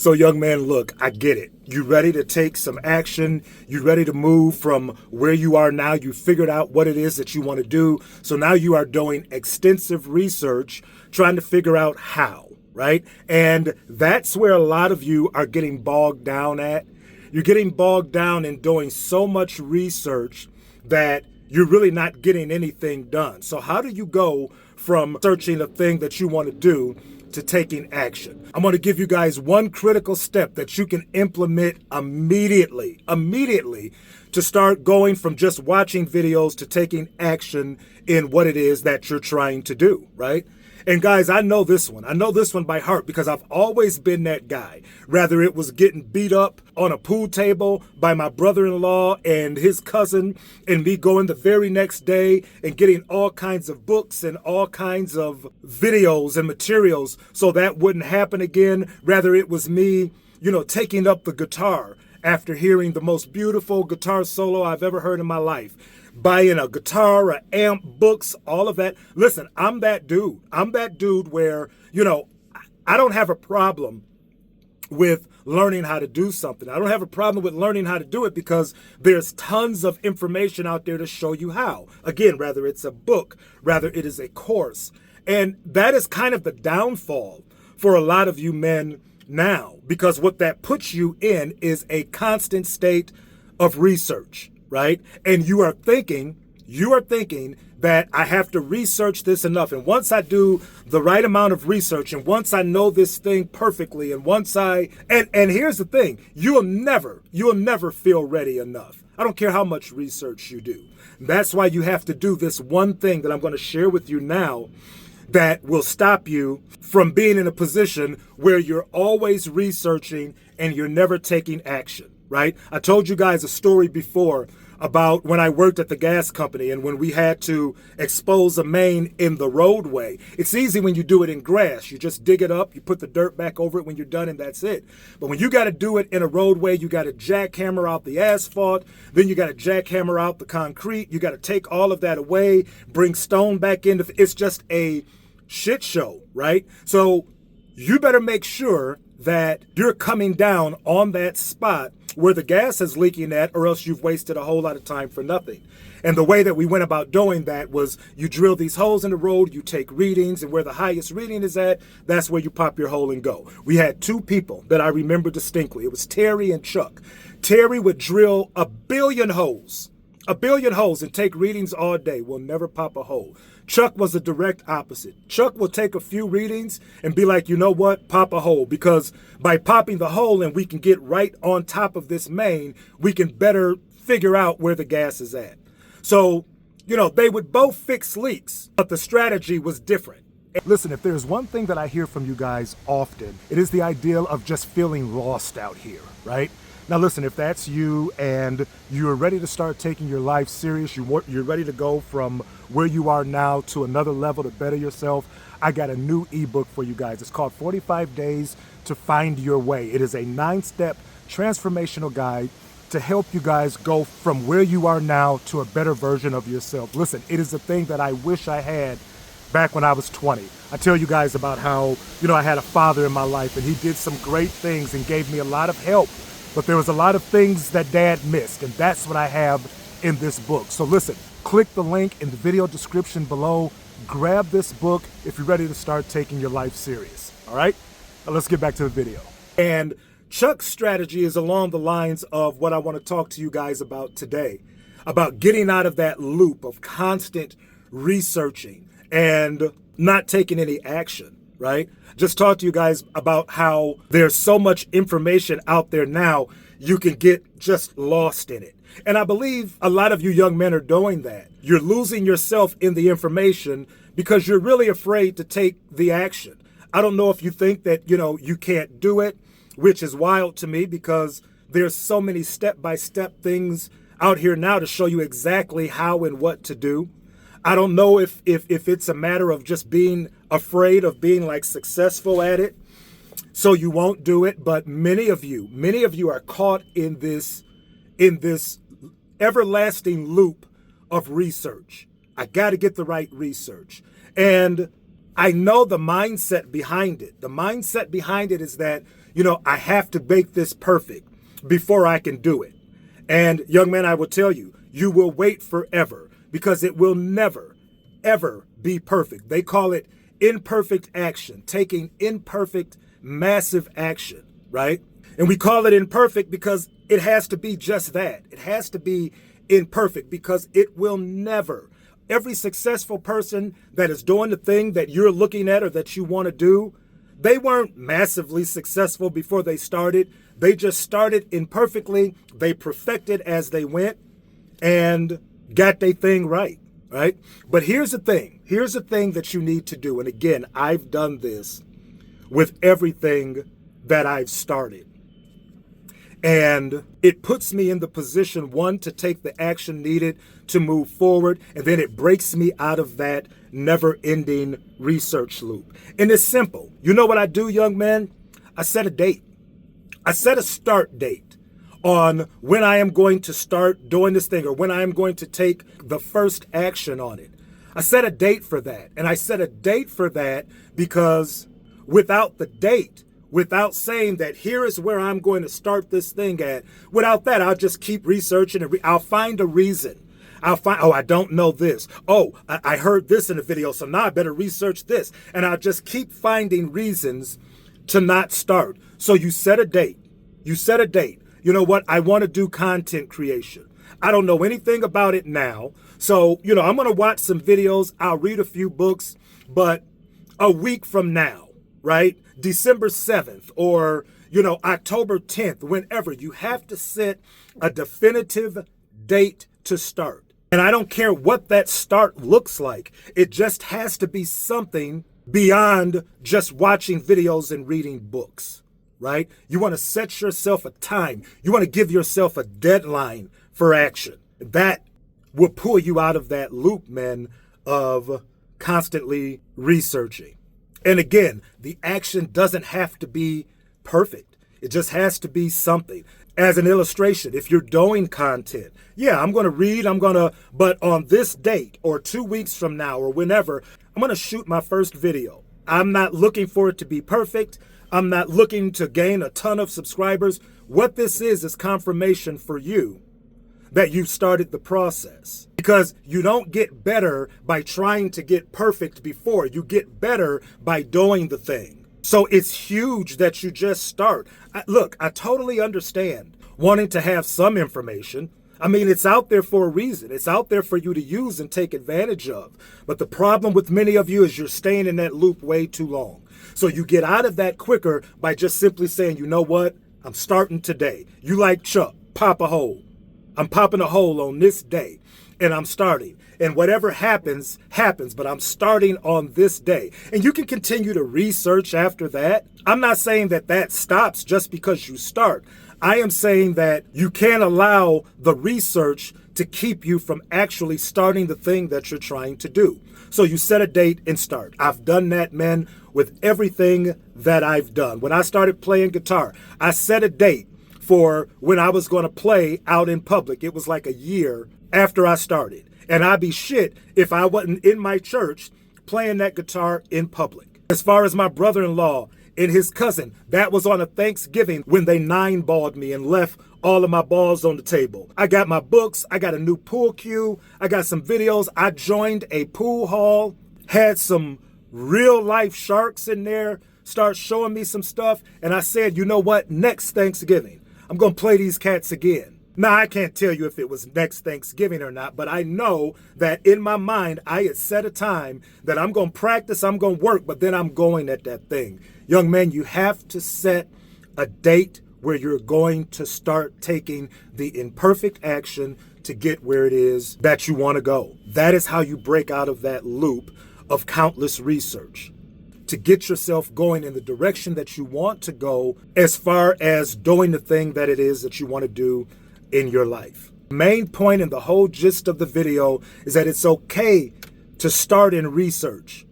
So young man, look, I get it. You ready to take some action? You ready to move from where you are now? You figured out what it is that you want to do. So now you are doing extensive research, trying to figure out how, right? And that's where a lot of you are getting bogged down at. You're getting bogged down in doing so much research that you're really not getting anything done. So how do you go from searching a thing that you want to do to taking action? I'm going to give you guys one critical step that you can implement immediately to start going from just watching videos to taking action in what it is that you're trying to do, right? And guys, I know this one. I know this one by heart because I've always been that guy. Rather it was getting beat up on a pool table by my brother-in-law and his cousin, and me going the very next day and getting all kinds of books and all kinds of videos and materials so that wouldn't happen again. Rather it was me, taking up the guitar after hearing the most beautiful guitar solo I've ever heard in my life. Buying a guitar, an amp, books, all of that. Listen, I'm that dude. I'm that dude where, I don't have a problem with learning how to do something. I don't have a problem with learning how to do it because there's tons of information out there to show you how. Again, rather it's a book, rather it is a course. And that is kind of the downfall for a lot of you men now, because what that puts you in is a constant state of research. Right? And you are thinking that I have to research this enough. And once I do the right amount of research, and once I know this thing perfectly, and and here's the thing, you'll never feel ready enough. I don't care how much research you do. That's why you have to do this one thing that I'm going to share with you now that will stop you from being in a position where you're always researching and you're never taking action. Right? I told you guys a story before about when I worked at the gas company and when we had to expose a main in the roadway. It's easy when you do it in grass. You just dig it up, you put the dirt back over it when you're done, and that's it. But when you got to do it in a roadway, you got to jackhammer out the asphalt, then you got to jackhammer out the concrete, you got to take all of that away, bring stone back in. It's just a shit show, right? So you better make sure that you're coming down on that spot where the gas is leaking at, or else you've wasted a whole lot of time for nothing. And the way that we went about doing that was you drill these holes in the road, you take readings, and where the highest reading is at, that's where you pop your hole and go. We had two people that I remember distinctly. It was Terry and Chuck. Terry would drill a billion holes and take readings all day. Will never pop a hole. Chuck was the direct opposite. Chuck will take a few readings and be like, you know what, pop a hole, because by popping the hole and we can get right on top of this main, we can better figure out where the gas is at. So, they would both fix leaks, but the strategy was different. Listen, if there's one thing that I hear from you guys often, it is the idea of just feeling lost out here, right? Now listen, if that's you and you're ready to start taking your life serious, you're ready to go from where you are now to another level to better yourself, I got a new ebook for you guys. It's called 45 Days to Find Your Way. It is a 9-step transformational guide to help you guys go from where you are now to a better version of yourself. Listen, it is a thing that I wish I had back when I was 20. I tell you guys about how, I had a father in my life and he did some great things and gave me a lot of help. But there was a lot of things that Dad missed, and that's what I have in this book. So listen, click the link in the video description below. Grab this book if you're ready to start taking your life serious. All right? Now let's get back to the video. And Chuck's strategy is along the lines of what I want to talk to you guys about today, about getting out of that loop of constant researching and not taking any action. Right? Just talk to you guys about how there's so much information out there now, you can get just lost in it. And I believe a lot of you young men are doing that. You're losing yourself in the information because you're really afraid to take the action. I don't know if you think that, you can't do it, which is wild to me because there's so many step-by-step things out here now to show you exactly how and what to do. I don't know if it's a matter of just being afraid of being successful at it, so you won't do it. But many of you are caught in this everlasting loop of research. I got to get the right research. And I know the mindset behind it. The mindset behind it is that I have to make this perfect before I can do it. And young man, I will tell you, you will wait forever because it will never, ever be perfect. They call it imperfect action, taking imperfect, massive action, right? And we call it imperfect because it has to be just that. It has to be imperfect because it will never. Every successful person that is doing the thing that you're looking at or that you want to do, they weren't massively successful before they started. They just started imperfectly. They perfected as they went and got their thing right, right? But here's the thing. Here's the thing that you need to do. And again, I've done this with everything that I've started. And it puts me in the position, one, to take the action needed to move forward. And then it breaks me out of that never-ending research loop. And it's simple. You know what I do, young man? I set a date. I set a start date on when I am going to start doing this thing or when I am going to take the first action on it. I set a date for that. And I set a date for that because without the date, without saying that here is where I'm going to start this thing at, without that, I'll just keep researching and I'll find a reason. I'll find, I don't know this. I heard this in a video, so now I better research this. And I'll just keep finding reasons to not start. So you set a date. You set a date. You know what? I want to do content creation. I don't know anything about it now. So, I'm going to watch some videos. I'll read a few books, but a week from now, right? December 7th or, October 10th, whenever, you have to set a definitive date to start. And I don't care what that start looks like. It just has to be something beyond just watching videos and reading books, right? You want to set yourself a time. You want to give yourself a deadline for action. That will pull you out of that loop, man, of constantly researching. And again, the action doesn't have to be perfect. It just has to be something. As an illustration, if you're doing content, I'm going to read, but on this date or 2 weeks from now or whenever, I'm going to shoot my first video. I'm not looking for it to be perfect. I'm not looking to gain a ton of subscribers. What this is confirmation for you that you've started the process. Because you don't get better by trying to get perfect before. You get better by doing the thing. So it's huge that you just start. Look, I totally understand wanting to have some information. I mean, it's out there for a reason. It's out there for you to use and take advantage of. But the problem with many of you is you're staying in that loop way too long. So you get out of that quicker by just simply saying, you know what? I'm starting today. You like Chuck, pop a hole. I'm popping a hole on this day and I'm starting. And whatever happens, happens, but I'm starting on this day. And you can continue to research after that. I'm not saying that that stops just because you start. I am saying that you can't allow the research to keep you from actually starting the thing that you're trying to do. So you set a date and start. I've done that, man, with everything that I've done. When I started playing guitar, I set a date for when I was going to play out in public. It was like a year after I started. And I'd be shit if I wasn't in my church playing that guitar in public. As far as my brother-in-law and his cousin, that was on a Thanksgiving when they 9-balled me and left all of my balls on the table. I got my books. I got a new pool cue. I got some videos. I joined a pool hall, had some real life sharks in there, start showing me some stuff. And I said, you know what? Next Thanksgiving, I'm going to play these cats again. Now, I can't tell you if it was next Thanksgiving or not, but I know that in my mind, I had set a time that I'm going to practice, I'm going to work, but then I'm going at that thing. Young man, you have to set a date where you're going to start taking the imperfect action to get where it is that you want to go. That is how you break out of that loop of countless research, to get yourself going in the direction that you want to go as far as doing the thing that it is that you want to do in your life. Main point and the whole gist of the video is that it's okay to start in research,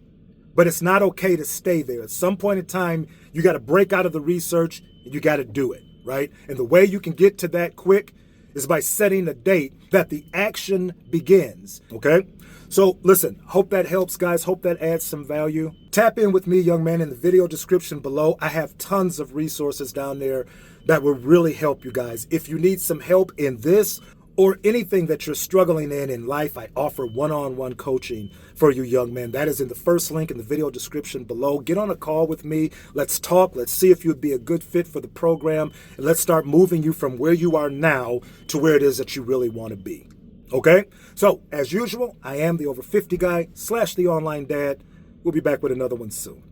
but it's not okay to stay there. At some point in time, you got to break out of the research and you got to do it, right? And the way you can get to that quick, is by setting a date that the action begins, okay? So listen, hope that helps, guys. Hope that adds some value. Tap in with me, young man, in the video description below. I have tons of resources down there that will really help you guys. If you need some help in this or anything that you're struggling in life, I offer one-on-one coaching for you, young men. That is in the first link in the video description below. Get on a call with me. Let's talk. Let's see if you'd be a good fit for the program. And let's start moving you from where you are now to where it is that you really want to be. Okay? So, as usual, I am the over 50 guy / the online dad. We'll be back with another one soon.